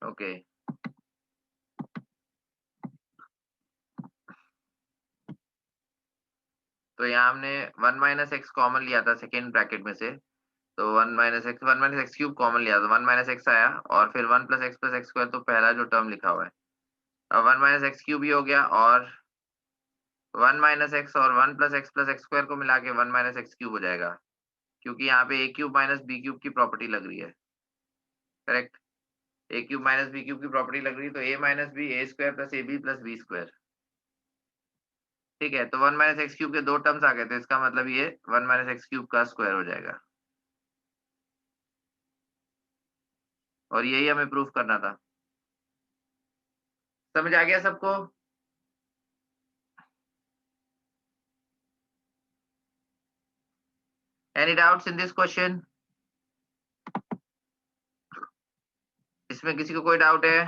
Okay, तो यहाँ हमने 1 माइनस एक्स कॉमन लिया था सेकेंड ब्रैकेट में से, तो 1 माइनस एक्स क्यूब कॉमन लिया, तो 1 माइनस एक्स आया और फिर 1 प्लस एक्स स्क्वायर, तो पहला जो टर्म लिखा हुआ है। अब 1 माइनस एक्स क्यूब ही हो गया और 1 माइनस एक्स और 1 प्लस एक्स स्क्वायर को मिला के 1 माइनस एक्स क्यूब हो जाएगा, क्योंकि यहाँ पे a cube minus b cube की प्रॉपर्टी लग रही है, correct? A cube minus b cube की प्रॉपर्टी लग रही है, तो a minus b a square plus a B plus b square. ठीक है, तो 1 माइनस एक्स क्यूब के 2 टर्म्स आ गए, तो इसका मतलब ये 1 माइनस एक्स क्यूब का स्क्वायर हो जाएगा, और यही हमें प्रूफ करना था। समझ आ गया सबको? Any doubts in this question? इसमें किसी को कोई डाउट है?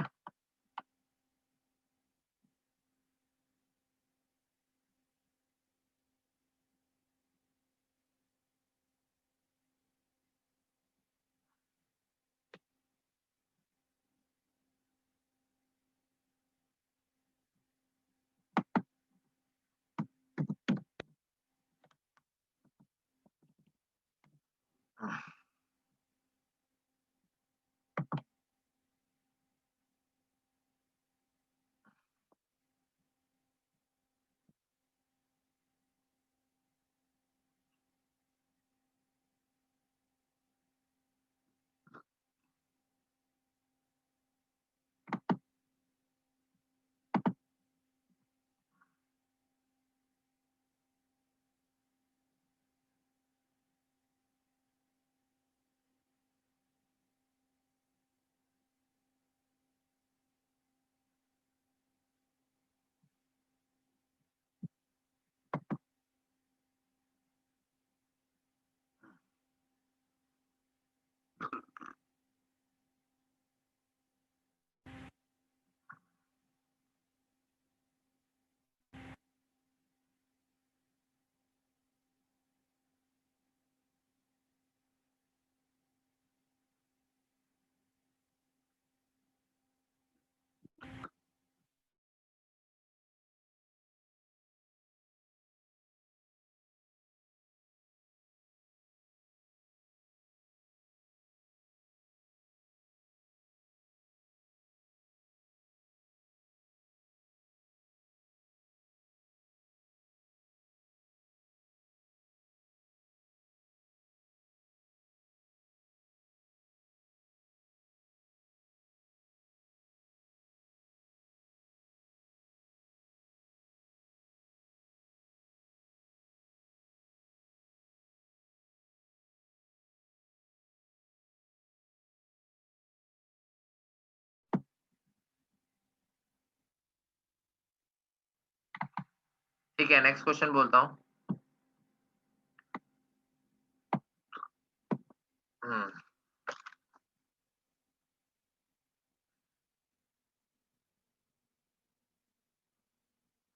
ठीक है, नेक्स्ट क्वेश्चन बोलता हूँ। हम्म,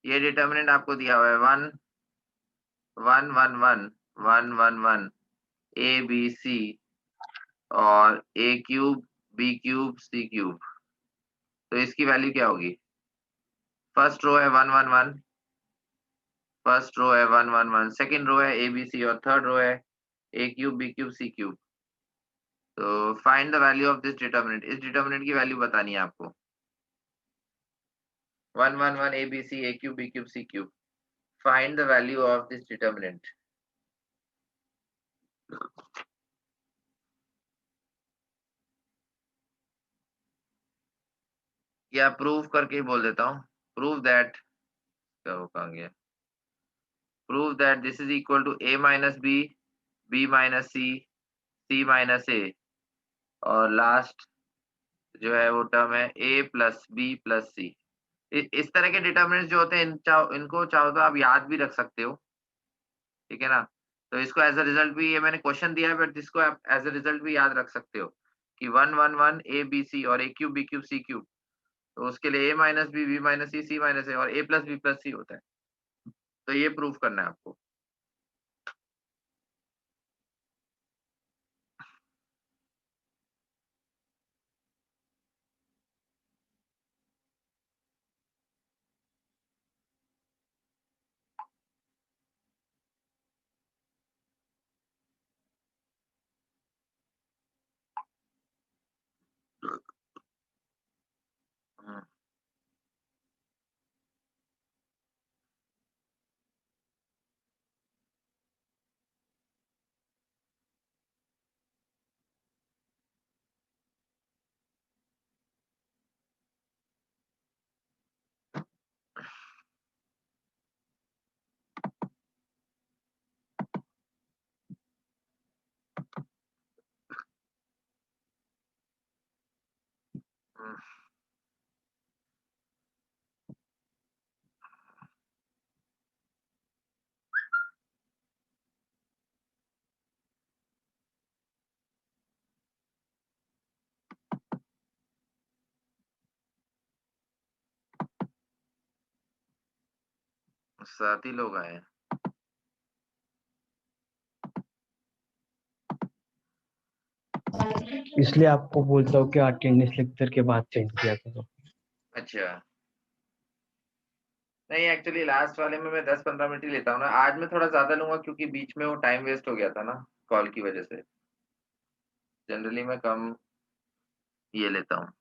ये डिटर्मिनेंट आपको दिया हुआ है 1 1 1 1 1 1 1 ए बी सी और ए cube b cube c cube, तो इसकी वैल्यू क्या होगी? फर्स्ट रो है 1 1 1, फर्स्ट रो है 1 1 1, सेकंड रो है ए बी सी और थर्ड रो है a cube b cube c cube. तो find the value of this determinant, इस डिटर्मिनेंट की वैल्यू बतानी है आपको। 1 1 1 a b c a cube b cube c cube, find the value of this determinant. या prove करके ही बोल देता हूँ, प्रूव दैट, क्या हो कहाँ गया, prove that this is equal to a minus b minus c minus ए, और लास्ट जो है वो टर्म है a plus b plus c. इस तरह के डिटर्मिनेंट्स जो होते हैं, इनको चाहो तो आप याद भी रख सकते हो, ठीक है ना? तो इसको एज अ रिजल्ट भी, ये मैंने क्वेश्चन दिया है, बट इसको आप एज अ रिजल्ट भी याद रख सकते हो कि 1 1 1 ए बी सी और ए cube b cube c cube, तो उसके लिए ए minus b minus c minus ए और ए प्लस बी प्लस सी होता है। तो ये प्रूफ करना है आपको। 7 ही लोग आए हैं। इसलिए आपको बोलता हूँ कि अटेंडेंस लेक्चर के बाद चेंज किया करो। अच्छा, नहीं एक्चुअली लास्ट वाले में मैं 10-15 मिनट ही लेता हूँ ना। आज मैं थोड़ा ज़्यादा लूँगा क्योंकि बीच में वो टाइम वेस्ट हो गया था ना, कॉल की वजह से। जनरली मैं कम ये लेता हूँ।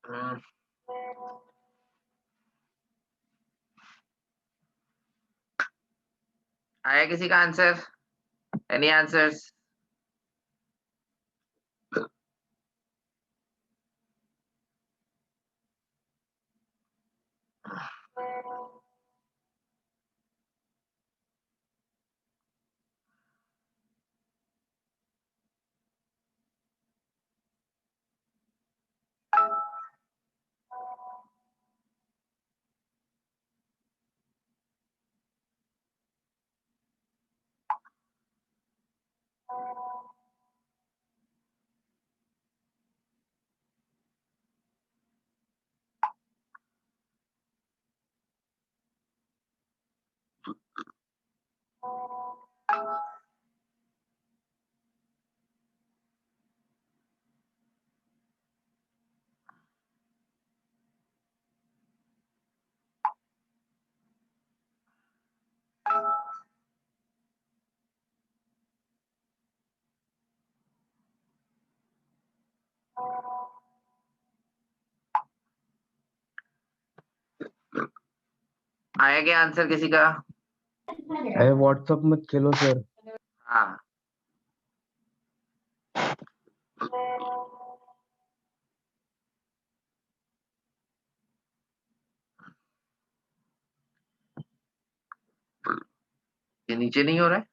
हम्म, आया किसी का आंसर? Any answers? आया क्या आंसर किसी का? अरे व्हाट्सएप मत खेलो सर। हाँ, ये नीचे नहीं हो रहा है।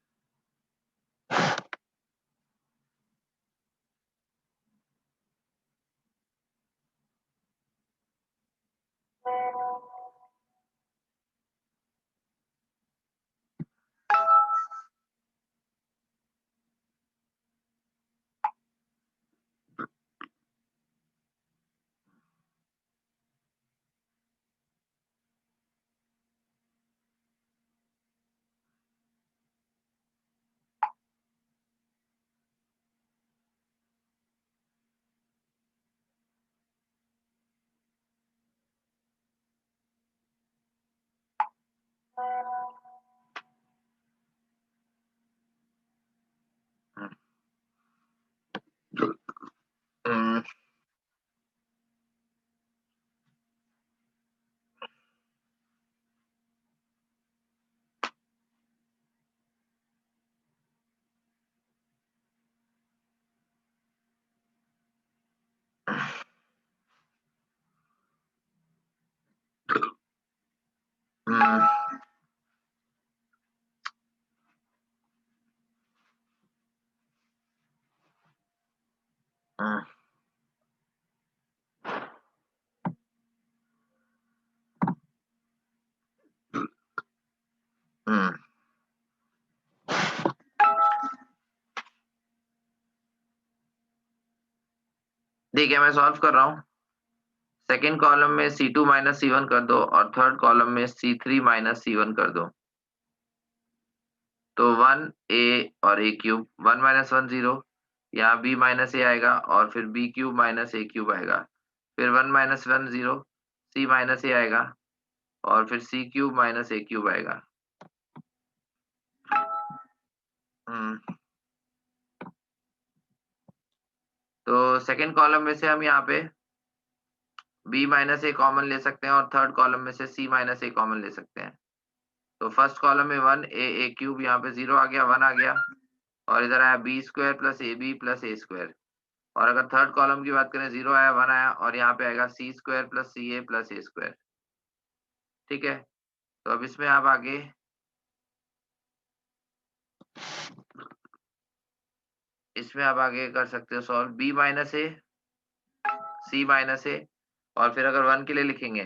हम्म, हम्म, हम्म, ठीक है, मैं सॉल्व कर रहा हूँ। सेकेंड कॉलम में C2 माइनस C1 कर दो और थर्ड कॉलम में C3 माइनस C1 कर दो। तो 1 A और A क्यूब, 1 माइनस 1 0, यहाँ B माइनस ए आएगा और फिर B cube minus A cube आएगा। फिर 1 माइनस 1 0, C माइनस ए आएगा और फिर C cube minus A cube आएगा। तो सेकेंड कॉलम में से हम यहाँ पे B माइनस ए कॉमन ले सकते हैं और थर्ड कॉलम में से C माइनस ए कॉमन ले सकते हैं। तो फर्स्ट कॉलम में 1 A क्यूब, यहाँ पे 0 आ गया, 1 आ गया और इधर आया B square plus AB plus A square. और अगर थर्ड कॉलम की बात करें, 0 आया, 1 आया और यहाँ पे आएगा C square plus CA plus A square. ठीक है, तो अब इसमें आप आगे कर सकते हो solve. B minus A, C minus ए और फिर अगर 1 के लिए लिखेंगे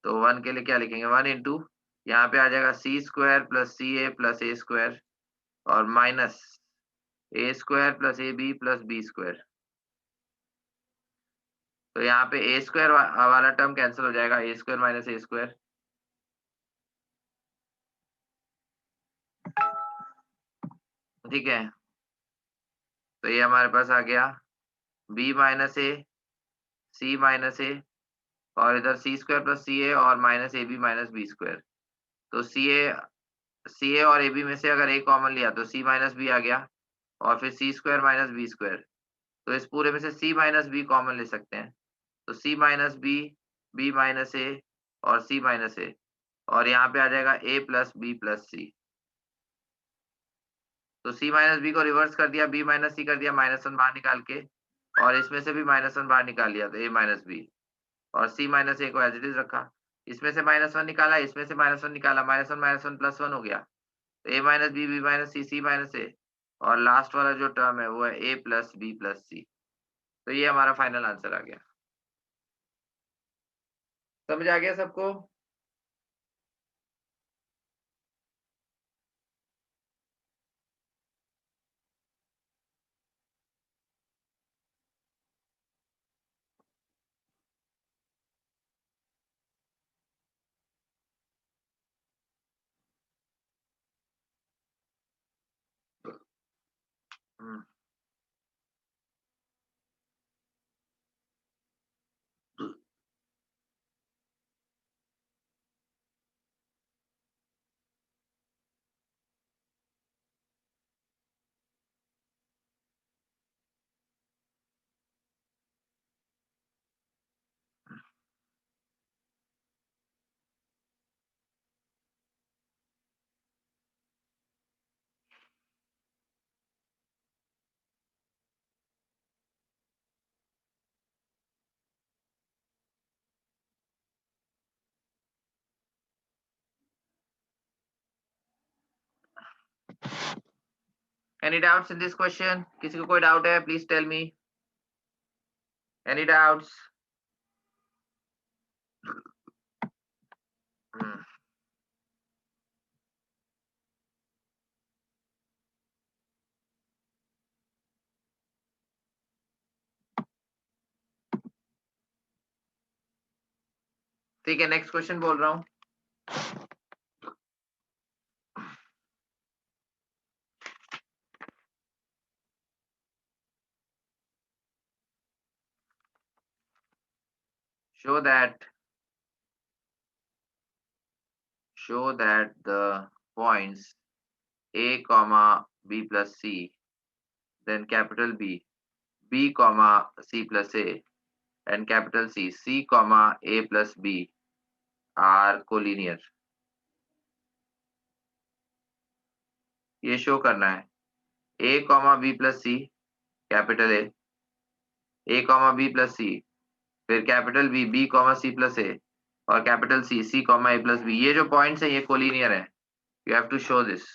तो 1 के लिए क्या लिखेंगे, 1 इंटू यहाँ पे आ जाएगा C square plus CA plus A square और minus A square plus AB plus B square. तो यहाँ पे A स्क्वायर वाला टर्म कैंसिल हो जाएगा, A square minus A square. ठीक है, तो ये हमारे पास आ गया B minus A, C minus ए और इधर C स्क्वायर प्लस CA और minus AB minus B square. तो CA और AB में से अगर A कॉमन लिया तो C माइनस B आ गया और फिर C square minus B square. तो इस पूरे में से C माइनस B कॉमन ले सकते हैं। तो C minus B, B minus A और C माइनस A और यहाँ पे आ जाएगा A plus B plus C। तो C माइनस B को रिवर्स कर दिया, B माइनस C कर दिया, -1 बाहर निकाल के और इसमें से भी -1 बाहर निकाल लिया, तो A माइनस B और C माइनस A को एज इट इज रखा। इसमें से -1 निकाला, इसमें से -1 निकाला, -1 प्लस 1 हो गया। तो A minus B, B minus C, C minus A और लास्ट वाला जो टर्म है वो है A plus B plus C। तो ये हमारा फाइनल आंसर आ गया। समझ आ गया सबको? हम्म, Any doubts in this question? किसी को कोई डाउट है? Please tell me. Any doubts? हम्म, ठीक है, नेक्स्ट क्वेश्चन बोल रहा हूँ। Show that the points A comma B plus C, then capital B, B comma C plus A, and capital C, C comma A plus B are collinear. ये show करना है A comma B plus C, capital A comma B plus C, फिर capital B, B comma C plus A और capital C, C comma A plus B, ये जो points है ये collinear है, you have to show this.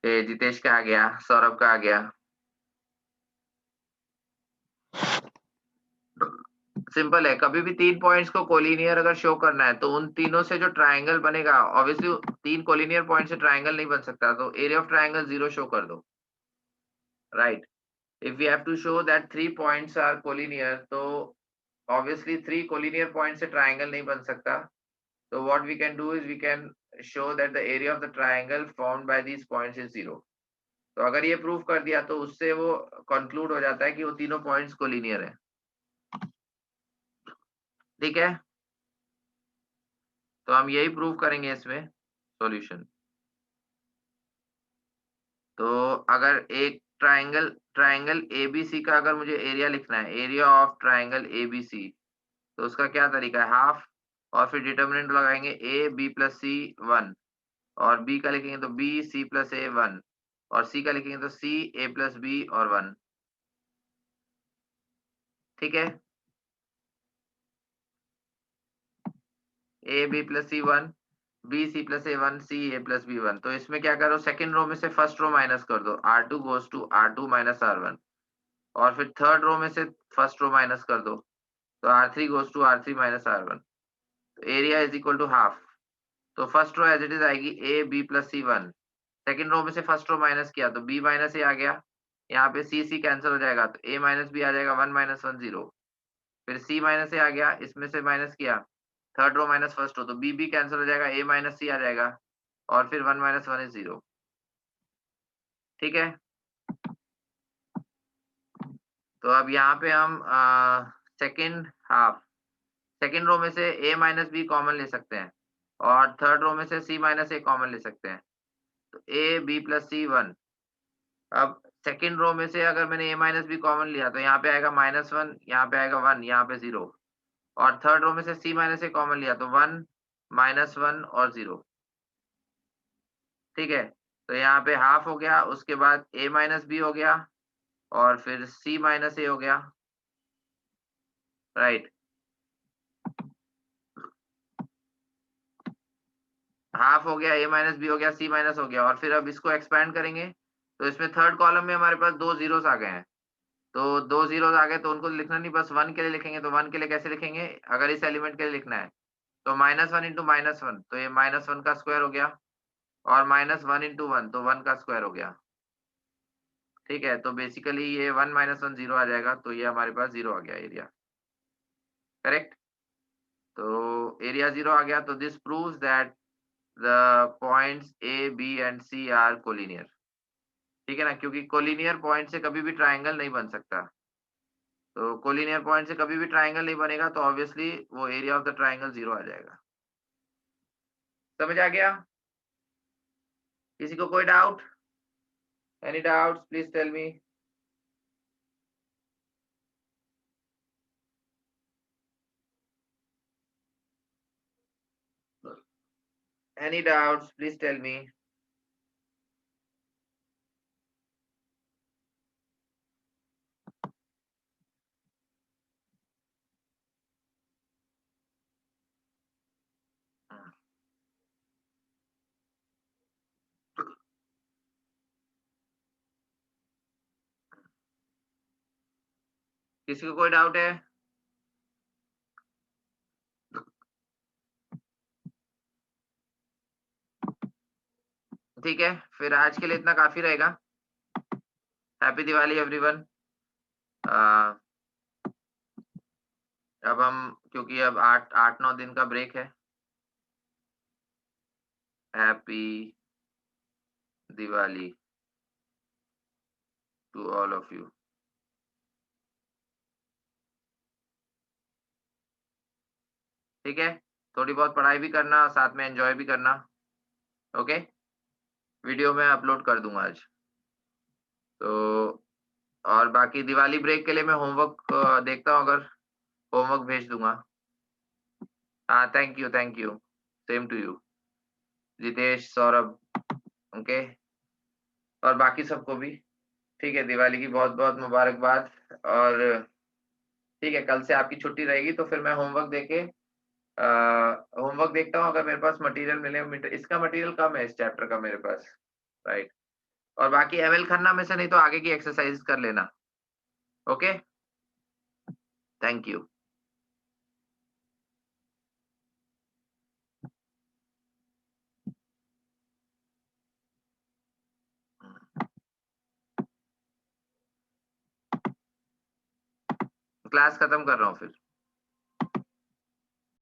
Jitesh का आ गया, सौरभ का आ गया। सिंपल है, कभी भी 3 पॉइंट्स को कोलिनियर अगर शो करना है तो उन तीनों से जो ट्राइंगल बनेगा, ऑब्वियसली 3 कोलिनियर पॉइंट से ट्राइंगल नहीं बन सकता, तो एरिया ऑफ ट्राइंगल 0 शो कर दो, right. If we have to show that 3 points are collinear, तो ऑब्वियसली 3 कोलिनियर पॉइंट से ट्राइंगल नहीं बन सकता, तो what we can do is we can show that the area of the triangle formed by these points is 0। तो अगर ये prove कर दिया तो उससे वो कंक्लूड हो जाता है कि वो तीनों पॉइंट्स कोलिनियर है, ठीक है। तो हम यही प्रूव करेंगे इसमें सॉल्यूशन। तो अगर एक ट्राइंगल ट्राइंगल एबीसी का अगर मुझे एरिया लिखना है, एरिया ऑफ ट्राइंगल एबीसी, तो उसका क्या तरीका है, हाफ, और फिर डिटर्मिनेंट लगाएंगे ए बी प्लस सी 1, और बी का लिखेंगे तो बी सी प्लस ए 1, और सी का लिखेंगे तो सी ए प्लस बी और 1, ठीक है। A B plus C 1, b c plus a 1, c a plus b 1। तो इसमें क्या करो, सेकंड रो में से फर्स्ट रो माइनस कर दो, R2 goes to R2 minus R1, और फिर थर्ड रो में से फर्स्ट रो माइनस कर दो, तो R3 goes to R3 minus R1। तो area is equal to half. तो first row as it is आएगी A B plus C 1, second row में से फर्स्ट रो माइनस किया तो बी माइनस ए आ गया, यहाँ पे सी सी कैंसिल हो जाएगा तो ए माइनस बी आ जाएगा, 1 माइनस 1 0। फिर सी माइनस ए आ गया, इसमें से माइनस किया, third row minus first row, तो बी बी कैंसिल हो जाएगा, ए माइनस सी आ जाएगा, और फिर 1 माइनस 1 इज 0, ठीक है। तो अब यहाँ पे हम सेकेंड हाफ, सेकेंड रो में से a माइनस बी कॉमन ले सकते हैं, और थर्ड रो में से c माइनस ए कॉमन ले सकते हैं, तो a b प्लस सी 1। अब सेकेंड रो में से अगर मैंने a माइनस बी कॉमन लिया तो यहाँ पे आएगा -1, यहाँ पे आएगा 1, यहाँ पे 0, और थर्ड रो में से c माइनस ए कॉमन लिया तो 1 -1 और 0, ठीक है। तो यहाँ पे हाफ हो गया, उसके बाद a माइनस बी हो गया, और फिर c माइनस ए हो गया, राइट। हाफ हो गया, a माइनस बी हो गया, c माइनस हो गया, और फिर अब इसको एक्सपैंड करेंगे तो इसमें थर्ड कॉलम में हमारे पास 2 जीरोस आ गए हैं। तो 2 जीरोस आ गए तो उनको लिखना नहीं, बस 1 के लिए लिखेंगे। तो 1 के लिए कैसे लिखेंगे, अगर इस एलिमेंट के लिए लिखना है तो -1 इंटू -1, तो ये -1 का स्क्वायर हो गया, और -1 इंटू 1 तो 1 का स्क्वायर हो गया, ठीक है। तो बेसिकली ये 1 -1 0 आ जाएगा, तो ये हमारे पास 0 आ गया एरिया, करेक्ट। तो एरिया 0 आ गया, तो this proves that the points A B and C are collinear, ठीक है ना, क्योंकि कोलिनियर पॉइंट से कभी भी ट्राइंगल नहीं बन सकता। तो कोलिनियर पॉइंट से कभी भी ट्राइंगल नहीं बनेगा, तो ऑब्वियसली वो एरिया ऑफ द ट्राइंगल 0 आ जाएगा। समझ आ गया? किसी को कोई doubt? Any doubts please tell me. Any doubts please tell me. किसी को कोई डाउट है? ठीक है, फिर आज के लिए इतना काफी रहेगा। Happy Diwali everyone. अब हम, क्योंकि अब 8-9 दिन का ब्रेक है। Happy Diwali to all of you. ठीक है, थोड़ी बहुत पढ़ाई भी करना, साथ में एंजॉय भी करना। ओके, वीडियो मैं अपलोड कर दूंगा आज। तो और बाकी दिवाली ब्रेक के लिए मैं होमवर्क देखता हूँ, अगर होमवर्क भेज दूंगा। हाँ, thank you, same to you Jitesh, Saurabh. Okay, और बाकी सबको भी। ठीक है, दिवाली की बहुत बहुत मुबारकबाद। और ठीक है, कल से आपकी छुट्टी रहेगी, तो फिर मैं होमवर्क देके होमवर्क देखता हूँ, अगर मेरे पास मटेरियल मिले। इसका मटेरियल कम है इस चैप्टर का मेरे पास, राइट। और बाकी एमएल खन्ना में से नहीं तो आगे की एक्सरसाइज कर लेना। Okay, thank you. क्लास खत्म कर रहा हूँ फिर।